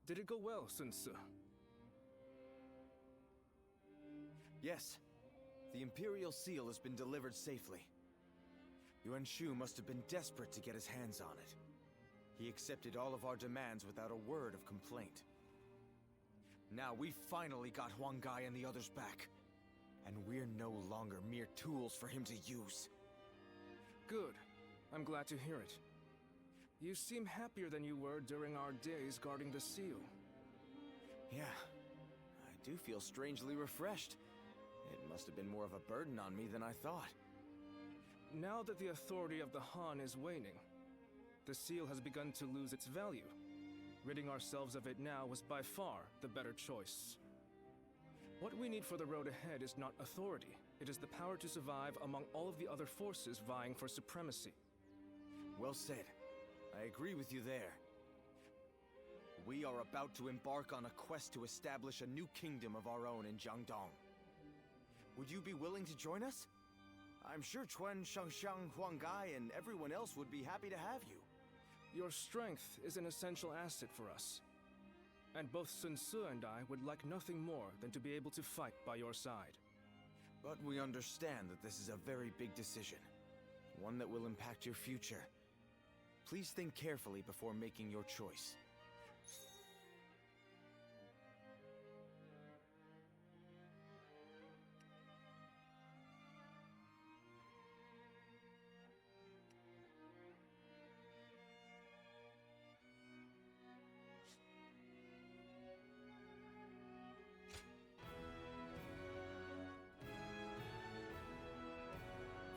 Did it go well, Sun Ce? Yes. The Imperial Seal has been delivered safely. Yuan Shu must have been desperate to get his hands on it. He accepted all of our demands without a word of complaint. Now we finally got Huang Gai and the others back. And we're no longer mere tools for him to use. Good. I'm glad to hear it. You seem happier than you were during our days guarding the seal. Yeah. I do feel strangely refreshed. It must have been more of a burden on me than I thought. Now that the authority of the Han is waning, the seal has begun to lose its value. Ridding ourselves of it now was by far the better choice. What we need for the road ahead is not authority. It is the power to survive among all of the other forces vying for supremacy. Well said. I agree with you there. We are about to embark on a quest to establish a new kingdom of our own in Jiangdong. Would you be willing to join us? I'm sure Chuan, Shangxiang, Huang Gai, and everyone else would be happy to have you. Your strength is an essential asset for us. And both Sun Ce and I would like nothing more than to be able to fight by your side. But we understand that this is a very big decision. One that will impact your future. Please think carefully before making your choice.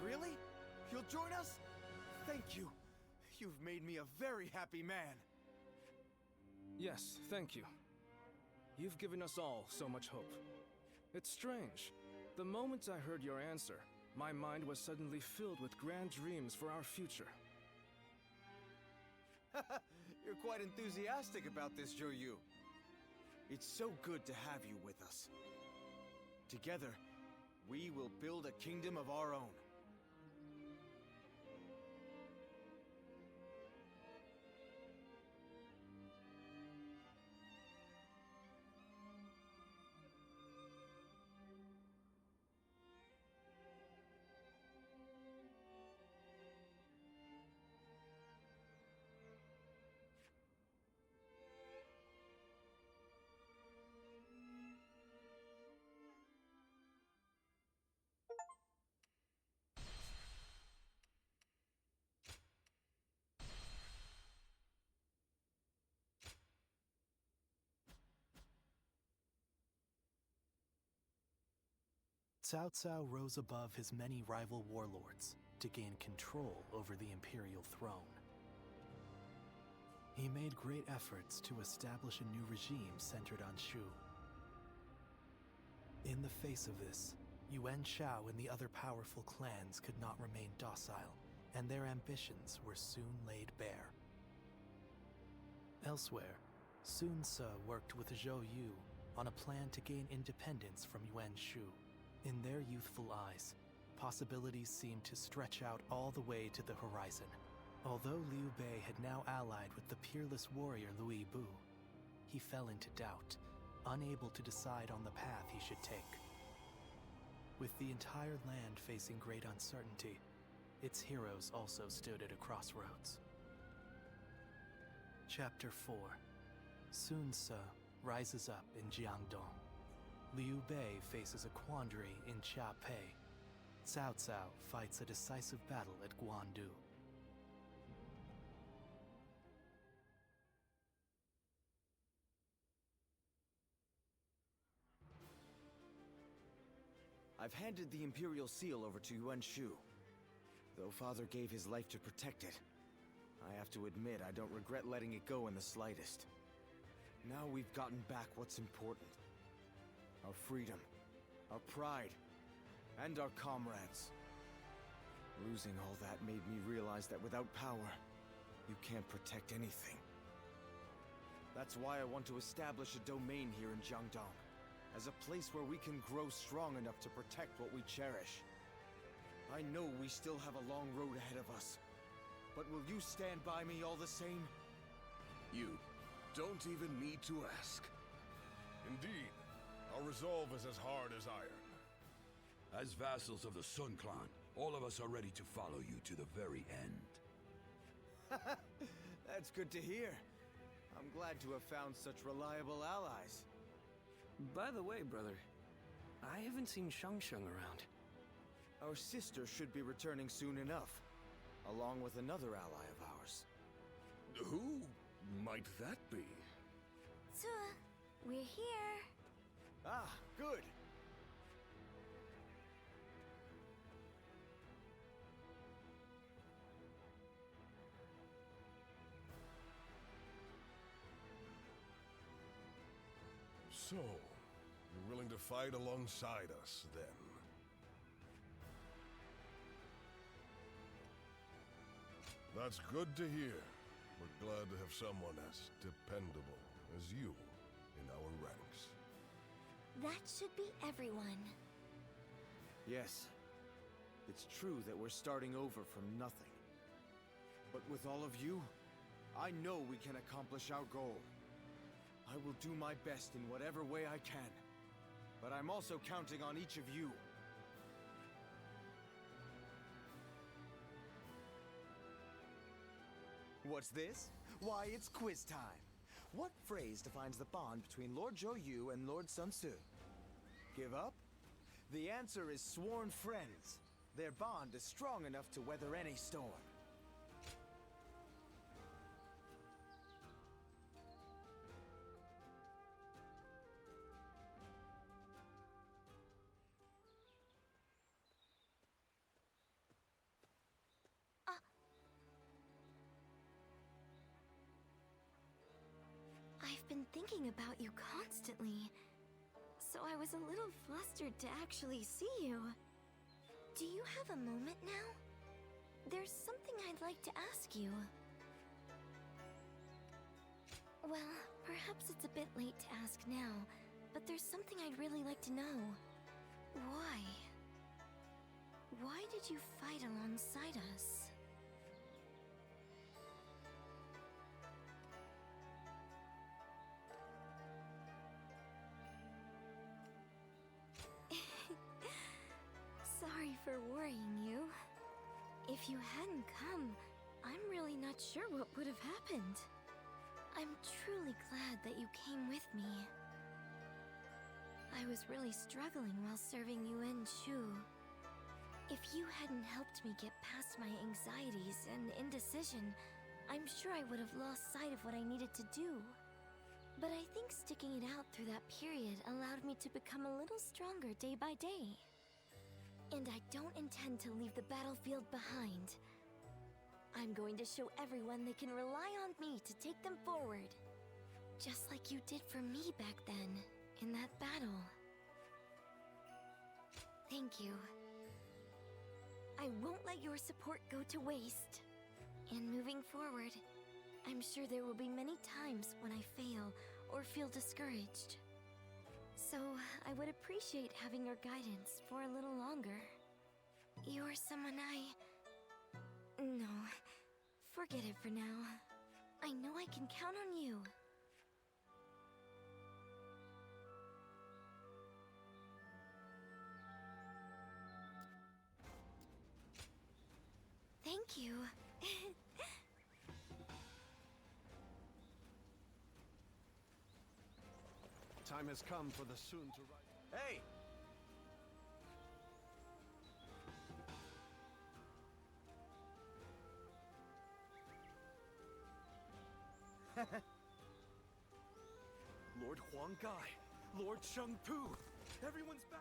Really? You'll join us? Thank you. You've made me a very happy man. Yes, thank you. You've given us all so much hope. It's strange. The moment I heard your answer, my mind was suddenly filled with grand dreams for our future. You're quite enthusiastic about this, Zhao Yun. It's so good to have you with us. Together, we will build a kingdom of our own. Cao Cao rose above his many rival warlords to gain control over the imperial throne. He made great efforts to establish a new regime centered on Shu. In the face of this, Yuan Shao and the other powerful clans could not remain docile, and their ambitions were soon laid bare. Elsewhere, Sun Ce worked with Zhao Yun on a plan to gain independence from Yuan Shu. In their youthful eyes, possibilities seemed to stretch out all the way to the horizon. Although Liu Bei had now allied with the peerless warrior Louis Bu, he fell into doubt, unable to decide on the path he should take. With the entire land facing great uncertainty, its heroes also stood at a crossroads. Chapter 4. Sun Ce rises up in Jiangdong. Liu Bei faces a quandary in Chia Pei. Cao Cao fights a decisive battle at Guandu. I've handed the Imperial Seal over to Yuan Shu. Though Father gave his life to protect it, I have to admit I don't regret letting it go in the slightest. Now we've gotten back what's important. Our freedom, our pride, and our comrades. Losing all that made me realize that without power, you can't protect anything. That's why I want to establish a domain here in Jiangdong, as a place where we can grow strong enough to protect what we cherish. I know we still have a long road ahead of us, but will you stand by me all the same? You, don't even need to ask. Indeed, our resolve is as hard as iron. As vassals of the Sun Clan, all of us are ready to follow you to the very end. That's good to hear. I'm glad to have found such reliable allies. By the way, brother, I haven't seen Shang around. Our sister should be returning soon enough, along with another ally of ours. Who might that be? We're here. Ah, good. So, you're willing to fight alongside us, then? That's good to hear. We're glad to have someone as dependable as you in our ranks. That should be everyone. Yes. It's true that we're starting over from nothing. But with all of you, I know we can accomplish our goal. I will do my best in whatever way I can. But I'm also counting on each of you. What's this? Why, it's quiz time. What phrase defines the bond between Lord Zhao Yun and Lord Sun Tzu? Give up? The answer is sworn friends. Their bond is strong enough to weather any storm. I've been thinking about you constantly, so I was a little flustered to actually see you. Do you have a moment now? There's something I'd like to ask you. Well, perhaps it's a bit late to ask now, but there's something I'd really like to know. Why? Why did you fight alongside us? Sorry for worrying you. If you hadn't come, I'm really not sure what would have happened. I'm truly glad that you came with me. I was really struggling while serving Yuan Shu. If you hadn't helped me get past my anxieties and indecision, I'm sure I would have lost sight of what I needed to do. But I think sticking it out through that period allowed me to become a little stronger day by day. And I don't intend to leave the battlefield behind. I'm going to show everyone they can rely on me to take them forward. Just like you did for me back then, in that battle. Thank you. I won't let your support go to waste. And moving forward, I'm sure there will be many times when I fail or feel discouraged. So, I would appreciate having your guidance for a little longer. You're someone No, forget it for now. I know I can count on you. Thank you. Time has come for the soon to rise. Hey! Lord Huang Gai, Lord Sheng Tu, everyone's back.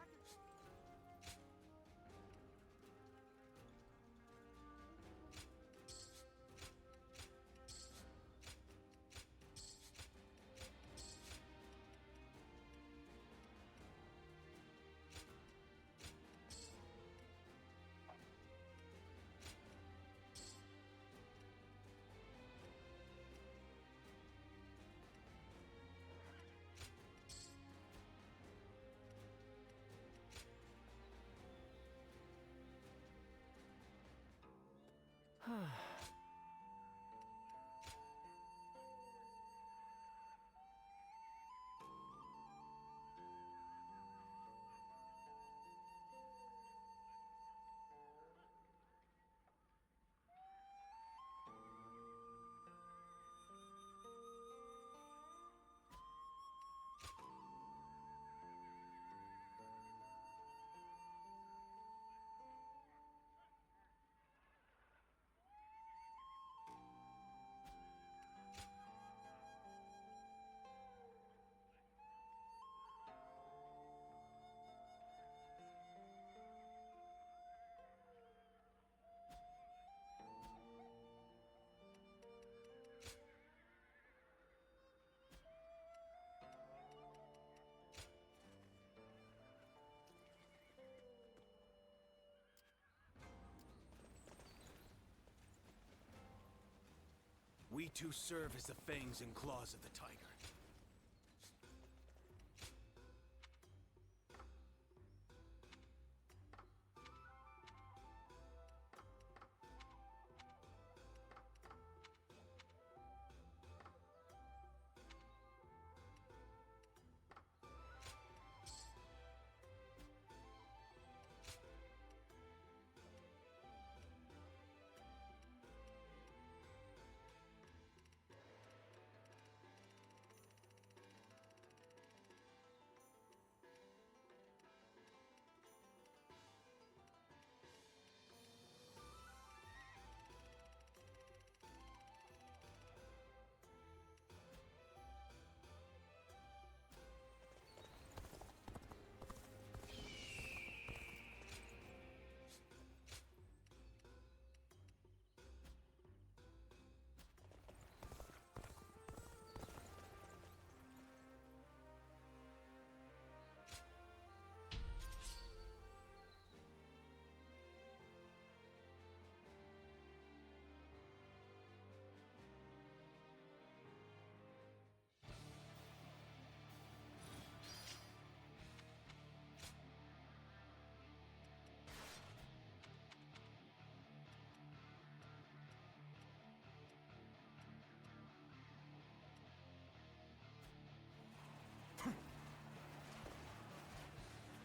We two serve as the fangs and claws of the tiger.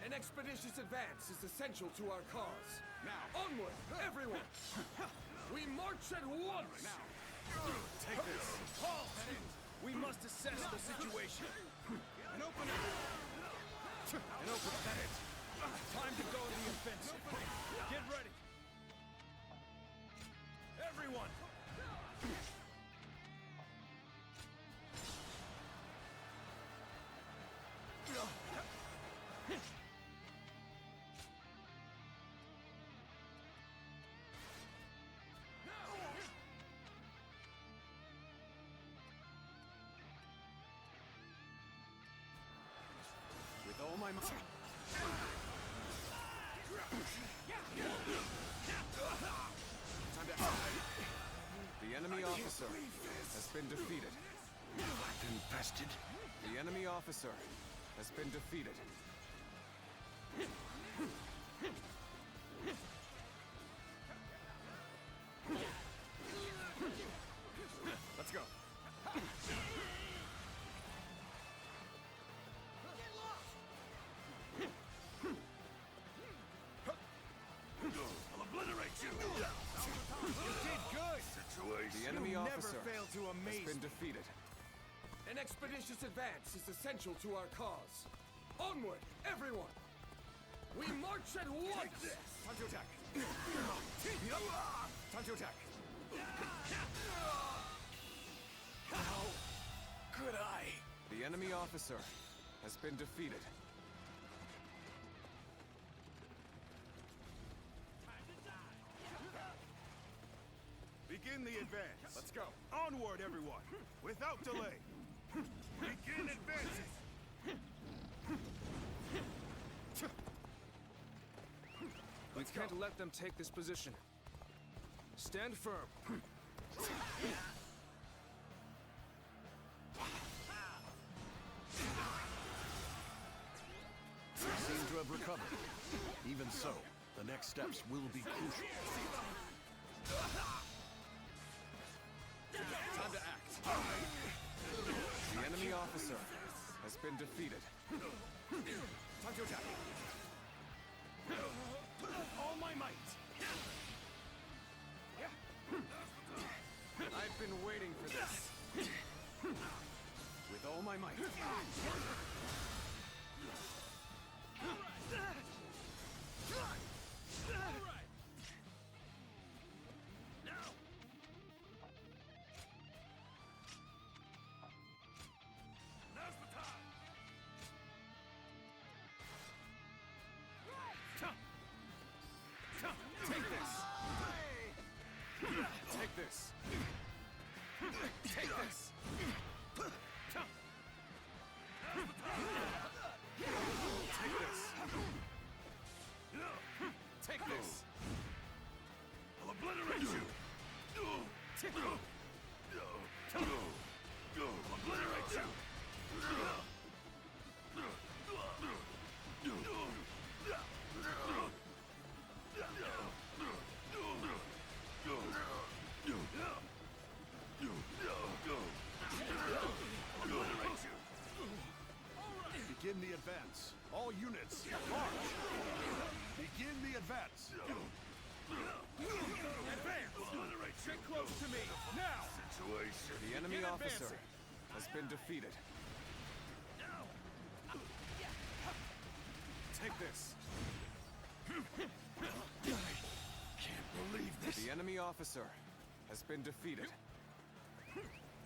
An expeditious advance is essential to our cause. Now, onward, everyone! We march at once! Now, take this. Halt! We must assess the situation. An open it. Time to go to the offensive. Get ready. Everyone! With all my might. Time to act. The enemy officer has been defeated. Infested. The enemy officer has been defeated. Let's go. I'll obliterate you! You did good! The enemy officer fail to amaze has been defeated. An expeditious advance is essential to our cause. Onward, everyone! We march at once! Time to attack! Time to attack! How could I? The enemy officer has been defeated. Begin the advance. Let's go. Onward, everyone. Without delay. Begin advancing. We can't let them take this position. Stand firm. Seem to have recovered. Even so, the next steps will be crucial. Time to act. The enemy officer has been defeated. Time to attack. All my might. I've been waiting for this. With all my might. Take this! Take this! Take this! Take this! Take this! I'll obliterate you! Obliterate you! Begin the advance. All units, march! Begin the advance. Advance! Get close to me, now! The enemy Begin officer advancing. has been defeated. Take this. Can't believe this. The enemy officer has been defeated.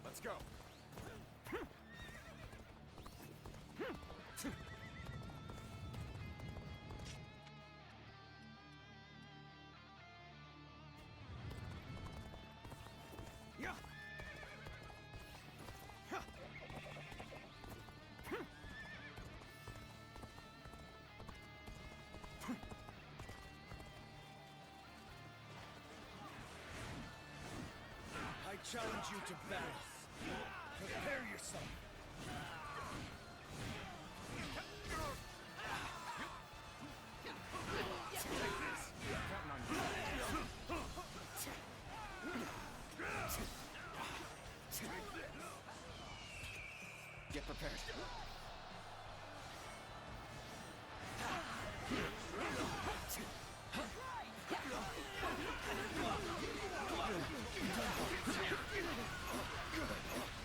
Let's go. Yeah. I challenge you to battle. Prepare yourself. Get prepared.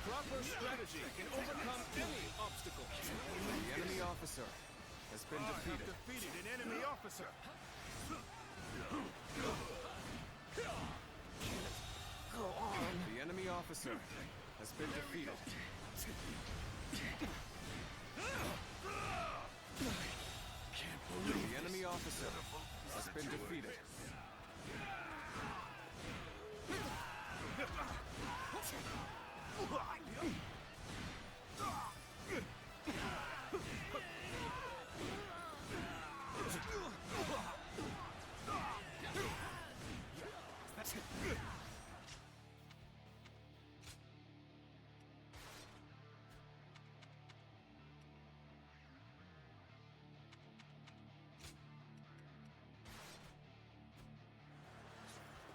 Proper strategy can overcome any obstacle. The enemy officer has been defeated. Defeated an enemy officer. The enemy officer has been defeated. The enemy officer has been defeated.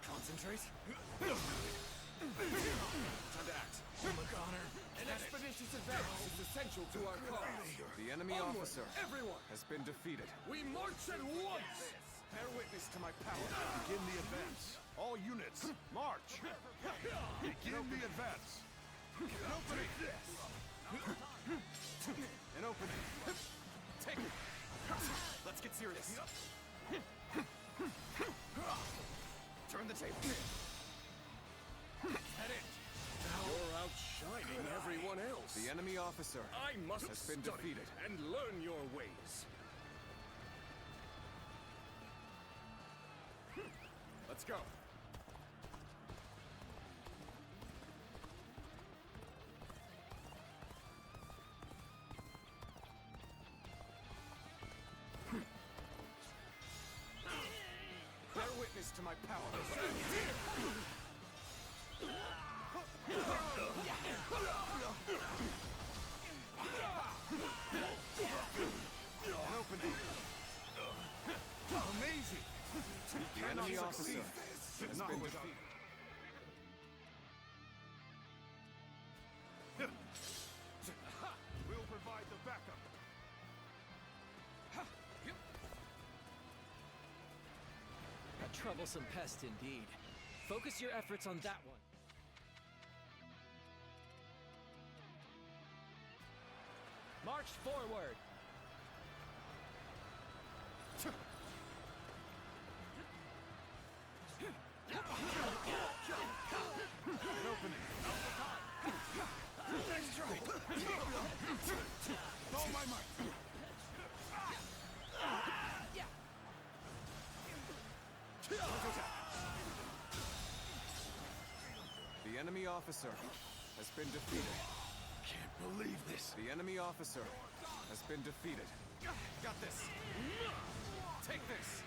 Concentrate. Time to act. An expeditious advance is essential to our cause. The enemy Onward, officer everyone! has been defeated. We march at once! Bear witness to my power. Begin the advance. All units, march! Begin the advance. An opening! An opening. Take it! Let's get serious. Turn the table. Head in. You're outshining everyone else. The enemy officer I must has been study defeated. and learn your ways. Let's go. Bear witness to my power. An opening. Amazing. The enemy officer has Not been without- defeated. We'll provide the backup. A troublesome pest indeed. Focus your efforts on that one. March forward! An opening. Nice try. All my might. The enemy officer has been defeated. Can't believe this. The enemy officer has been defeated. Got this. Take this.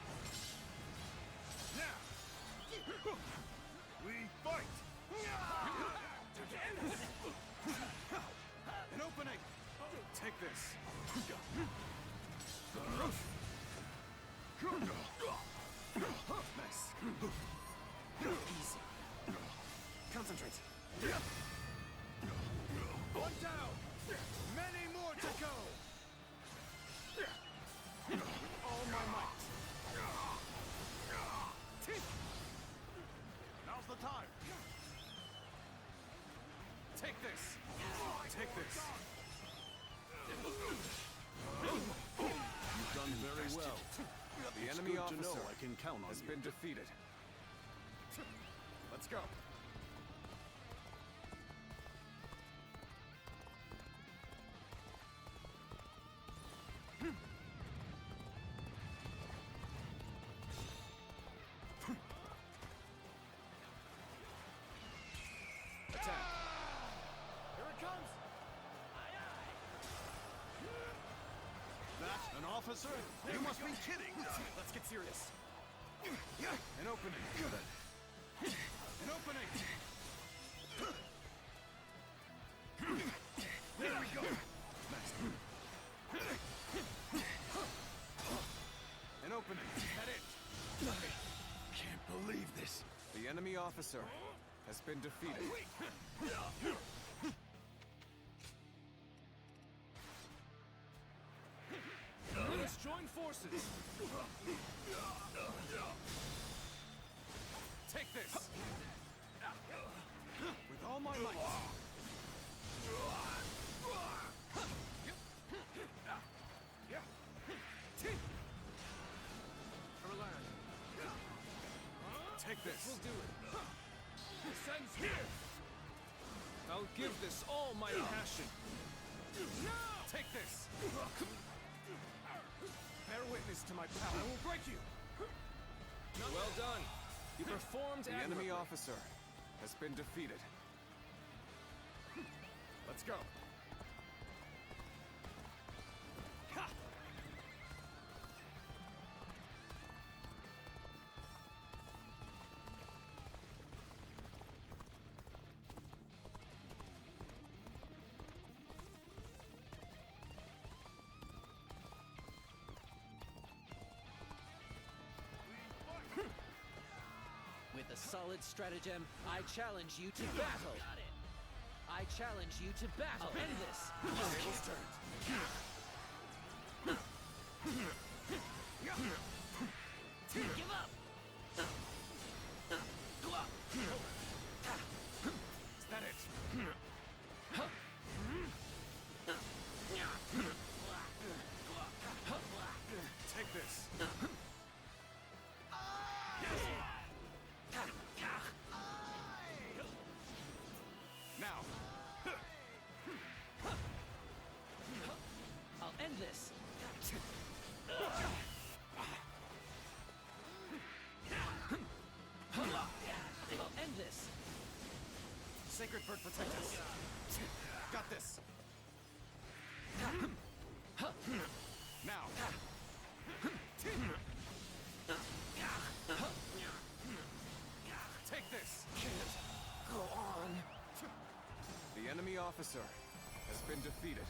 Now. We fight. Take this. Nice. Easy. Concentrate. One down. Many more to go. With all my might. Now's the time. Take this. Take this. You've done very well. The It's enemy good to officer know I can count on has you. been defeated. Let's go. Attack. Here it comes. That an officer? You must be kidding. Let's get serious. An opening. An opening. There we go. Nice. An opening. That it. Can't believe this. The enemy officer has been defeated. Let's join forces. Take this. With all my might. Take this. We'll do it. Descends here. I'll give this all my passion. Take this. Bear witness to my power. I will break you. Well done. You performed The enemy admirably. officer has been defeated. Let's go. Ha! With a solid stratagem, I challenge you to battle. I challenge you to battle. I'll end this. Tables turned. Give up. Is that it? Take this. Now. I'll end this. I'll end this. Sacred Bird, protect us. Got this. Now. Take this. Go on. The enemy officer has been defeated.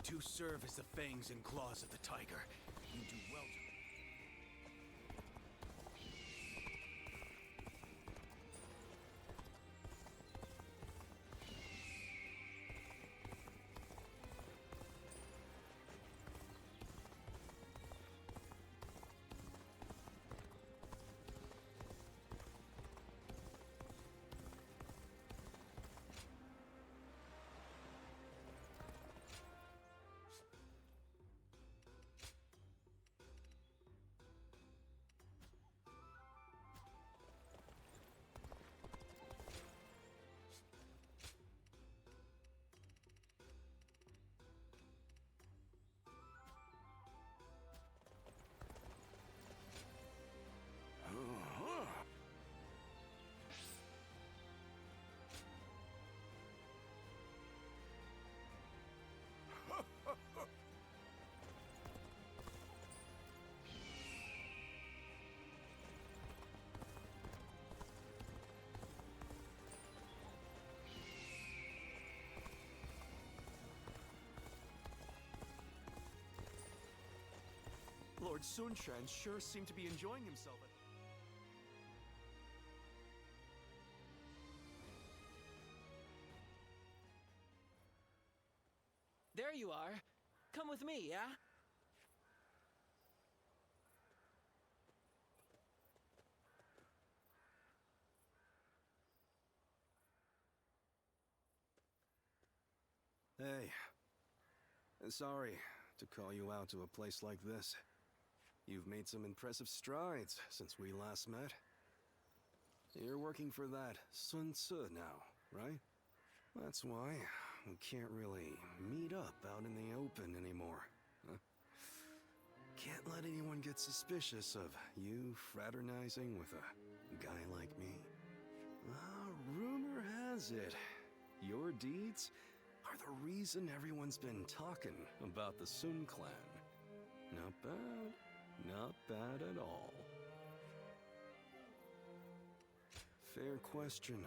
too serve as the fangs and claws of the tiger. You do well to... Lord Sun Quan sure seemed to be enjoying himself. There you are. Come with me, yeah? Hey. Sorry to call you out to a place like this. You've made some impressive strides since we last met. You're working for that Sun Tzu now, right? That's why we can't really meet up out in the open anymore. Huh? Can't let anyone get suspicious of you fraternizing with a guy like me. Rumor has it, your deeds are the reason everyone's been talking about the Sun clan. Not bad. Not bad at all. Fair question.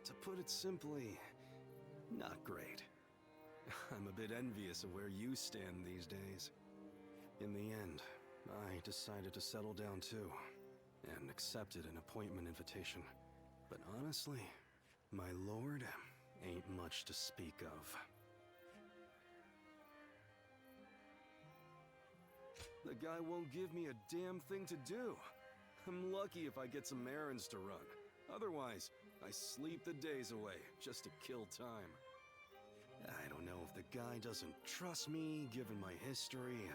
To put it simply, not great. I'm a bit envious of where you stand these days. In the end, I decided to settle down too, and accepted an appointment invitation. But honestly, my lord ain't much to speak of. The guy won't give me a damn thing to do. I'm lucky if I get some errands to run. Otherwise, I sleep the days away just to kill time. I don't know if the guy doesn't trust me, given my history,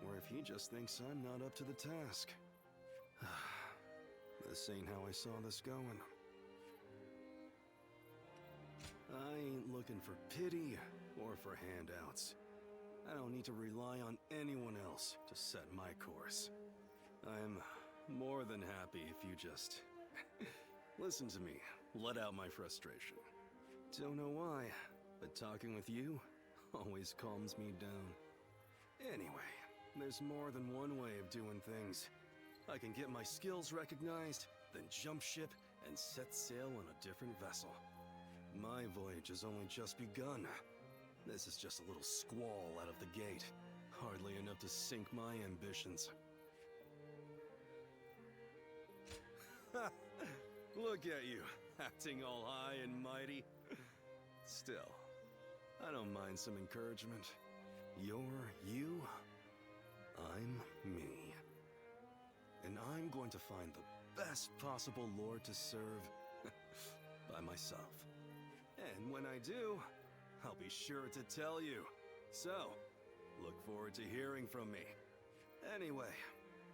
or if he just thinks I'm not up to the task. This ain't how I saw this going. I ain't looking for pity or for handouts. I don't need to rely on anyone else to set my course. I'm more than happy if you just listen to me, let out my frustration. Don't know why, but talking with you always calms me down. Anyway, there's more than one way of doing things. I can get my skills recognized, then jump ship and set sail on a different vessel. My voyage has only just begun. This is just a little squall out of the gate. Hardly enough to sink my ambitions. Look at you, acting all high and mighty. Still, I don't mind some encouragement. You're you, I'm me. And I'm going to find the best possible lord to serve by myself. And when I do, I'll be sure to tell you. So, look forward to hearing from me. Anyway,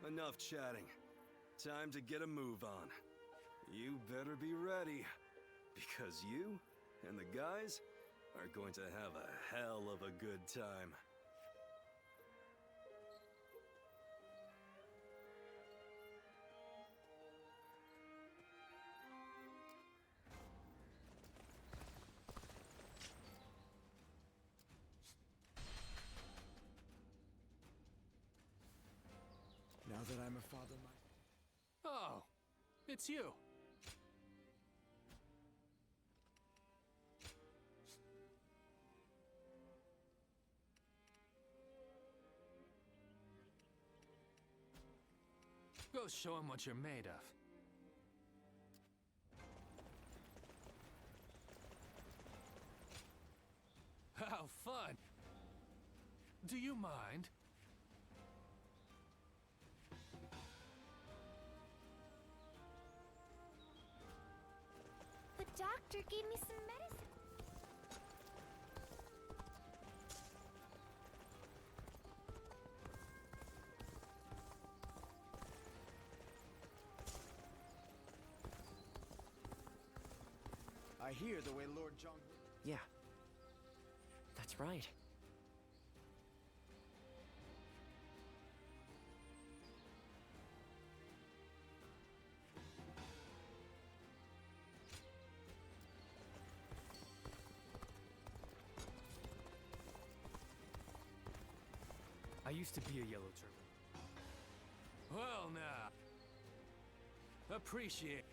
enough chatting. Time to get a move on. You better be ready, because you and the guys are going to have a hell of a good time. Now that I'm a father, Oh, it's you. Go show him what you're made of. How fun! Do you mind? The doctor gave me some medicine. I hear the way Lord Zhao... Yeah. That's right. I used to be a yellow turban. Well, now. Appreciate.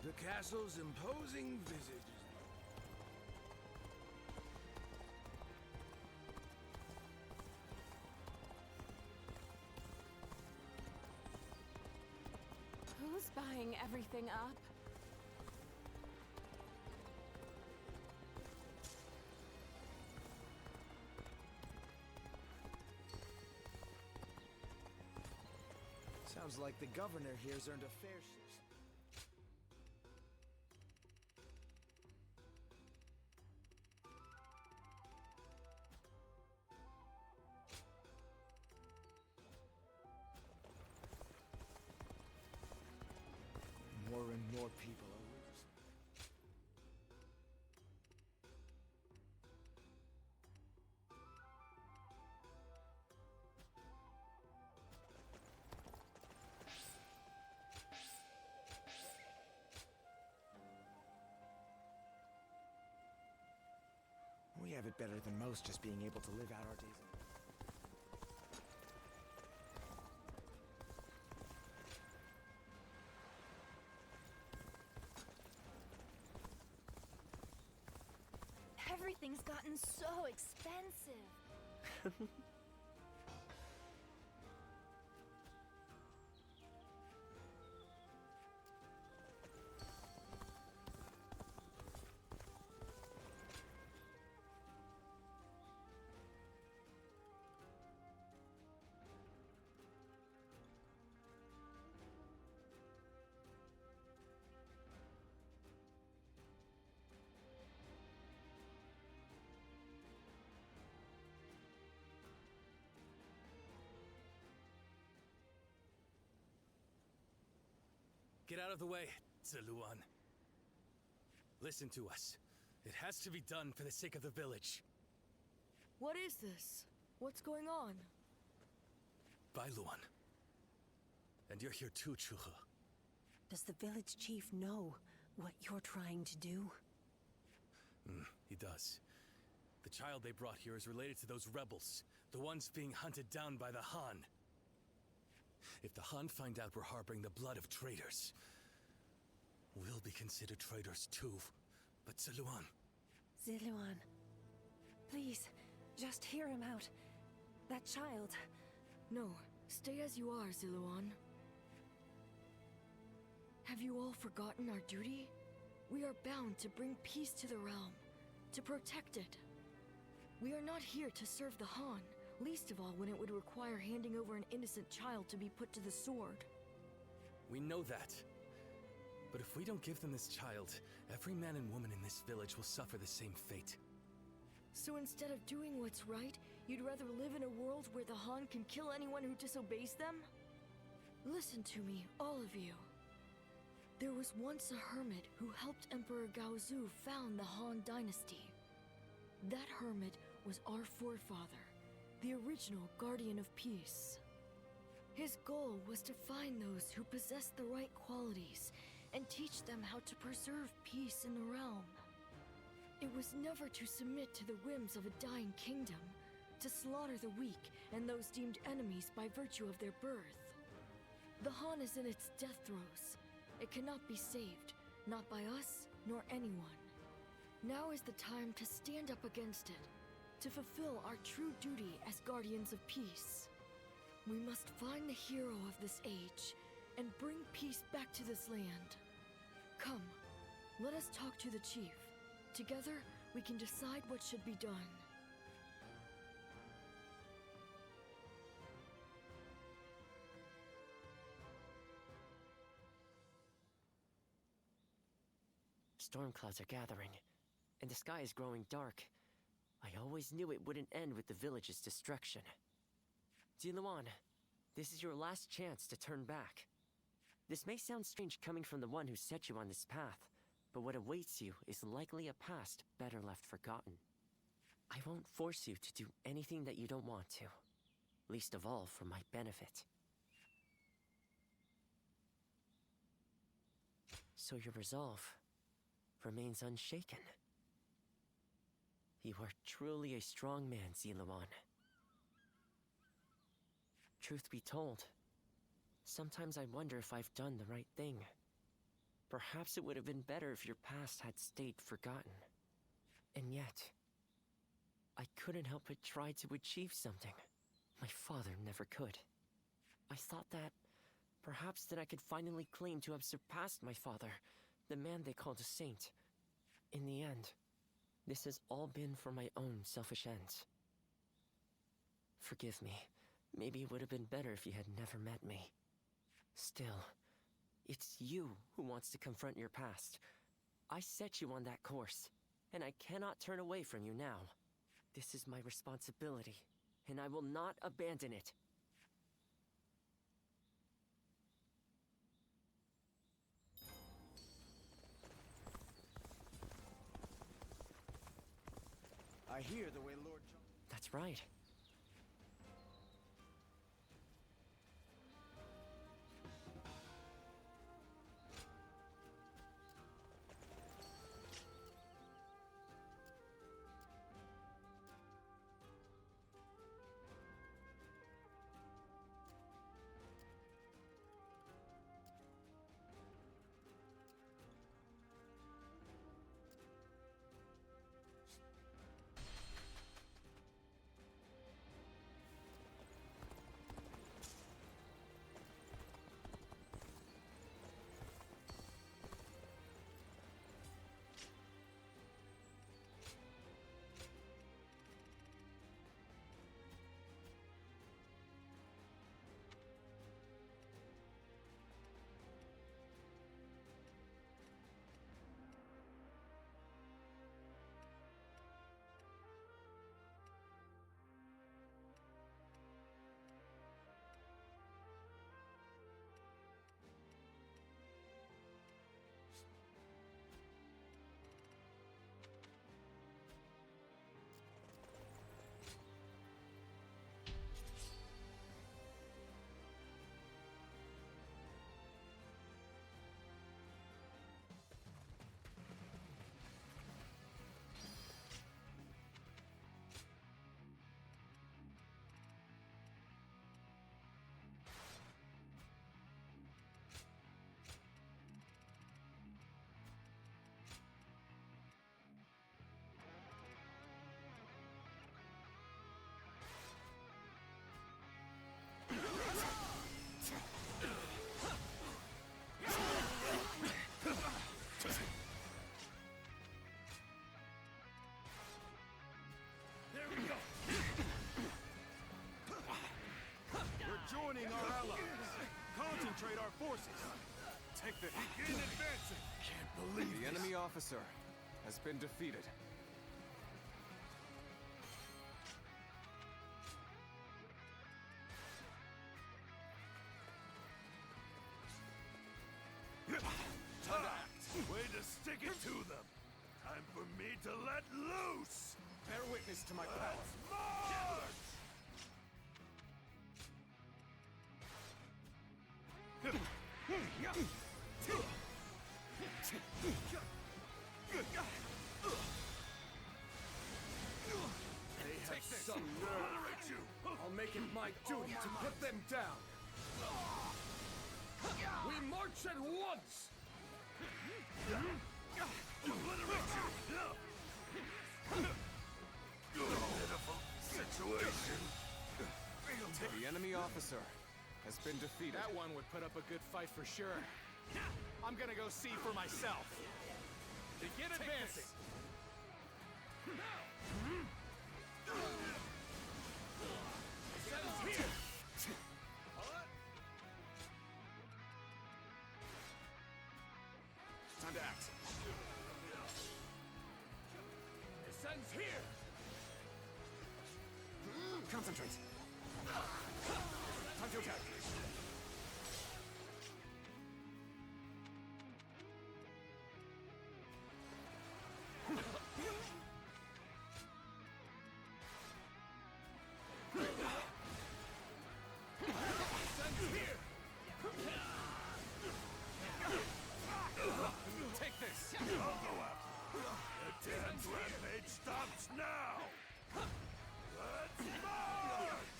The castle's imposing visage. Who's buying everything up? Sounds like the governor here's earned a fair share. More and more people are losing. We have it better than most, just being able to live out our days. Everything's gotten so expensive. Get out of the way, Ziluan. Listen to us. It has to be done for the sake of the village. What is this? What's going on? Bailuan. And you're here too, Chuhe. Does the village chief know what you're trying to do? He does. The child they brought here is related to those rebels, the ones being hunted down by the Han. If the Han find out we're harboring the blood of traitors, we'll be considered traitors too. But Ziluan... Ziluan, please, just hear him out. That child... No, stay as you are, Ziluan. Have you all forgotten our duty? We are bound to bring peace to the realm, to protect it. We are not here to serve the Han, least of all when it would require handing over an innocent child to be put to the sword. We know that. But if we don't give them this child, every man and woman in this village will suffer the same fate. So instead of doing what's right, you'd rather live in a world where the Han can kill anyone who disobeys them? Listen to me, all of you. There was once a hermit who helped Emperor Gaozu found the Han Dynasty. That hermit was our forefather, the original Guardian of Peace. His goal was to find those who possessed the right qualities and teach them how to preserve peace in the realm. It was never to submit to the whims of a dying kingdom, to slaughter the weak and those deemed enemies by virtue of their birth. The Han is in its death throes. It cannot be saved, not by us nor anyone. Now is the time to stand up against it, to fulfill our true duty as guardians of peace. We must find the hero of this age and bring peace back to this land. Come, let us talk to the chief. Together, we can decide what should be done. Storm clouds are gathering, and the sky is growing dark. I always knew it wouldn't end with the village's destruction. Jiluan, this is your last chance to turn back. This may sound strange coming from the one who set you on this path, but what awaits you is likely a past better left forgotten. I won't force you to do anything that you don't want to, least of all for my benefit. So your resolve remains unshaken. You are truly a strong man, Ziluan. Truth be told, sometimes I wonder if I've done the right thing. Perhaps it would have been better if your past had stayed forgotten. And yet, I couldn't help but try to achieve something my father never could. I thought that perhaps that I could finally claim to have surpassed my father, the man they called a saint. In the end, this has all been for my own selfish ends. Forgive me. Maybe it would have been better if you had never met me. Still, it's you who wants to confront your past. I set you on that course, and I cannot turn away from you now. This is my responsibility, and I will not abandon it. I hear the way Lord John... That's right. Joining our allies. Concentrate our forces. Take the begin advancing. Can't believe the enemy officer has been defeated. Way to stick it to them. Time for me to let loose. Bear witness to my power. March! They have some nerve. I'll make it my duty to put them down. We march at once! Pitiful situation. The enemy officer has been defeated. That one would put up a good fight for sure. I'm gonna go see for myself. Begin advancing. Time to act. Descends here! Concentrate. Time to attack. Descends here! Take this! I'll go after the dance rampage stops now! Let's march!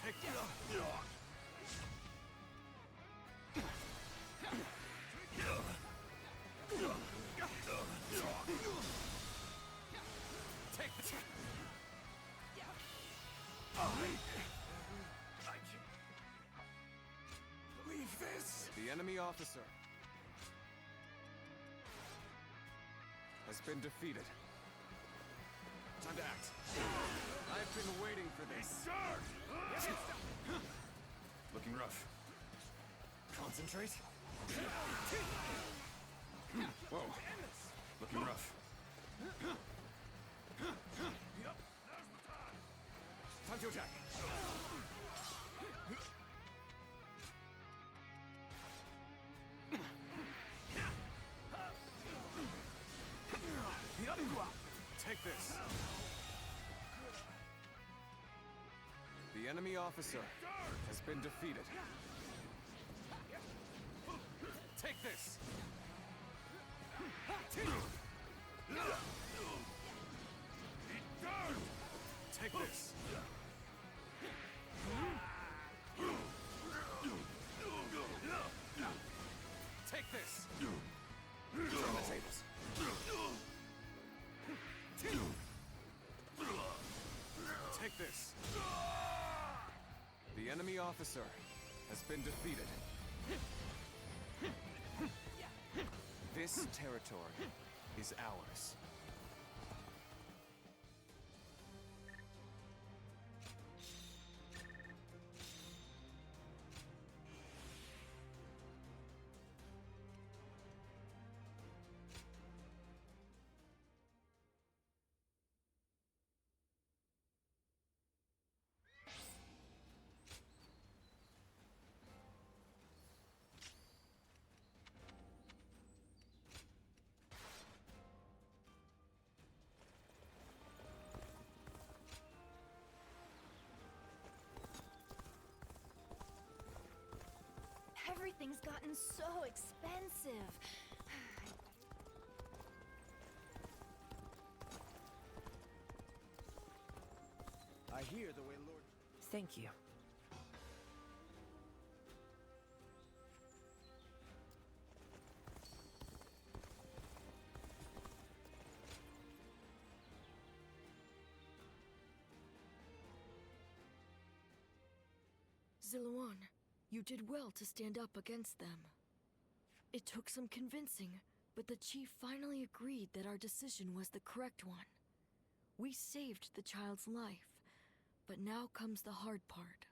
Take Take this! I can't believe this! The enemy officer has been defeated. Time to act. I've been waiting for this. Looking rough. Concentrate. Whoa. Looking rough. Time to attack. Take this. The enemy officer has been defeated. Take this. Take this. Take this. Turn the tables. Take this. The enemy officer has been defeated. This territory is ours. Everything's gotten so expensive. I hear the way Lord... Thank you. Zhao, you did well to stand up against them. It took some convincing, but the chief finally agreed that our decision was the correct one. We saved the child's life, but now comes the hard part.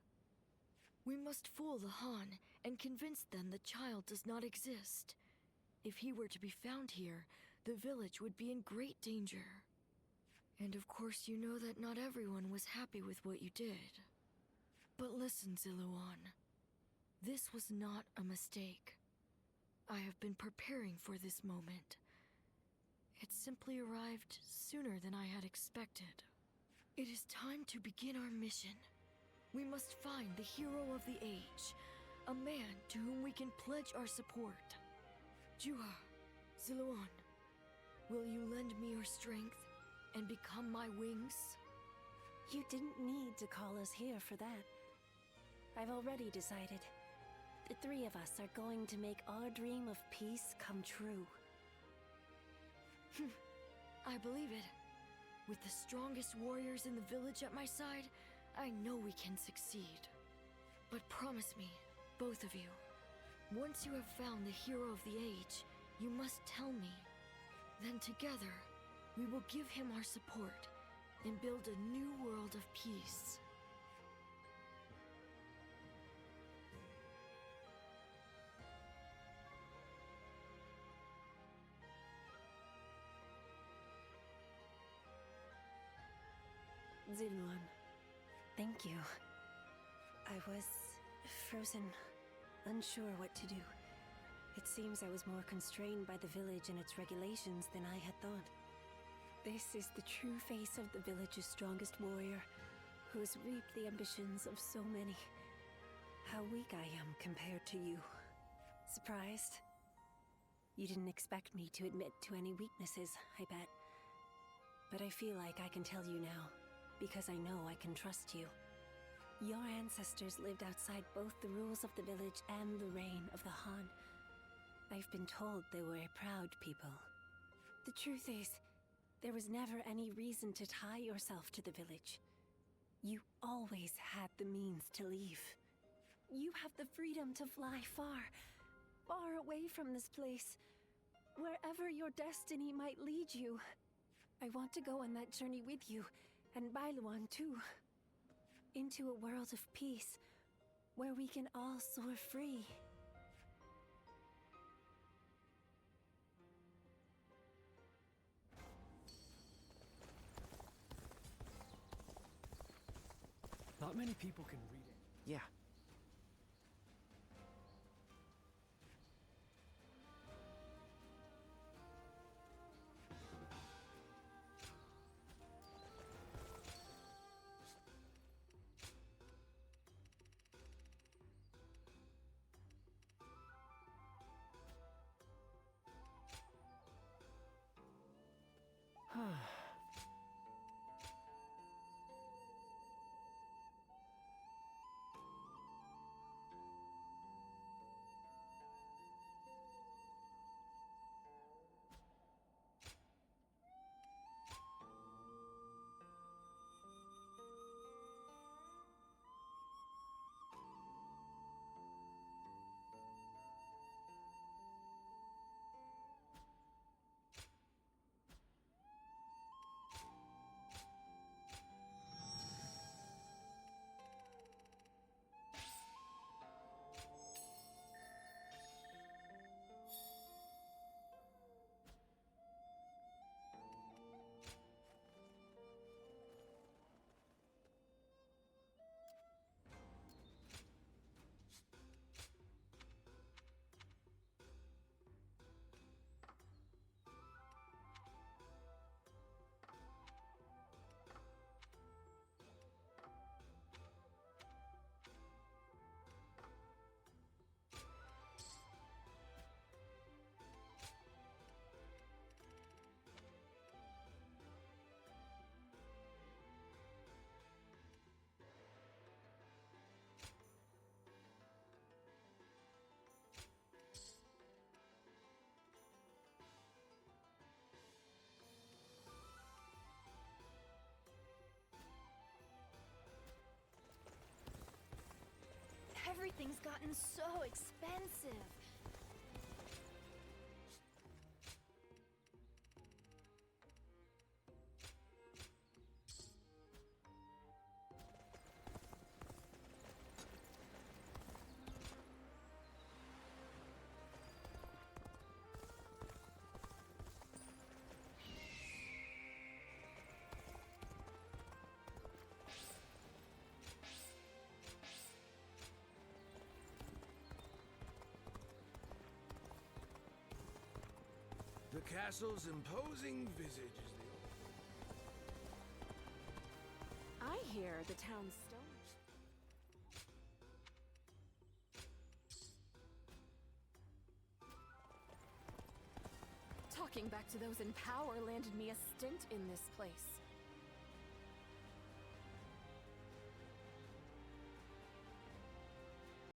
We must fool the Han and convince them the child does not exist. If he were to be found here, the village would be in great danger. And of course you know that not everyone was happy with what you did. But listen, Zhao. This was not a mistake. I have been preparing for this moment. It simply arrived sooner than I had expected. It is time to begin our mission. We must find the hero of the age, A man to whom we can pledge our support. Juha, Ziluan, will you lend me your strength and become my wings? You didn't need to call us here for that. I've already decided. The three of us are going to make our dream of peace come true. I believe it. With the strongest warriors in the village at my side, I know we can succeed. But promise me, both of you, once you have found the hero of the age, you must tell me. Then together, we will give him our support and build a new world of peace. Ziluan, thank you. I was frozen, unsure what to do. It seems I was more constrained by the village and its regulations than I had thought. This is the true face of the village's strongest warrior, who has reaped the ambitions of so many. How weak I am compared to you. Surprised? You didn't expect me to admit to any weaknesses, I bet. But I feel like I can tell you now, because I know I can trust you. Your ancestors lived outside both the rules of the village and the reign of the Han. I've been told they were a proud people. The truth is, there was never any reason to tie yourself to the village. You always had the means to leave. You have the freedom to fly far, far away from this place. Wherever your destiny might lead you. I want to go on that journey with you, and Bailuan too. Into a world of peace, where we can all soar free. Not many people can read it. Yeah. Everything's gotten so expensive. The castle's imposing visage is the I hear the town's stone. Talking back to those in power landed me a stint in this place.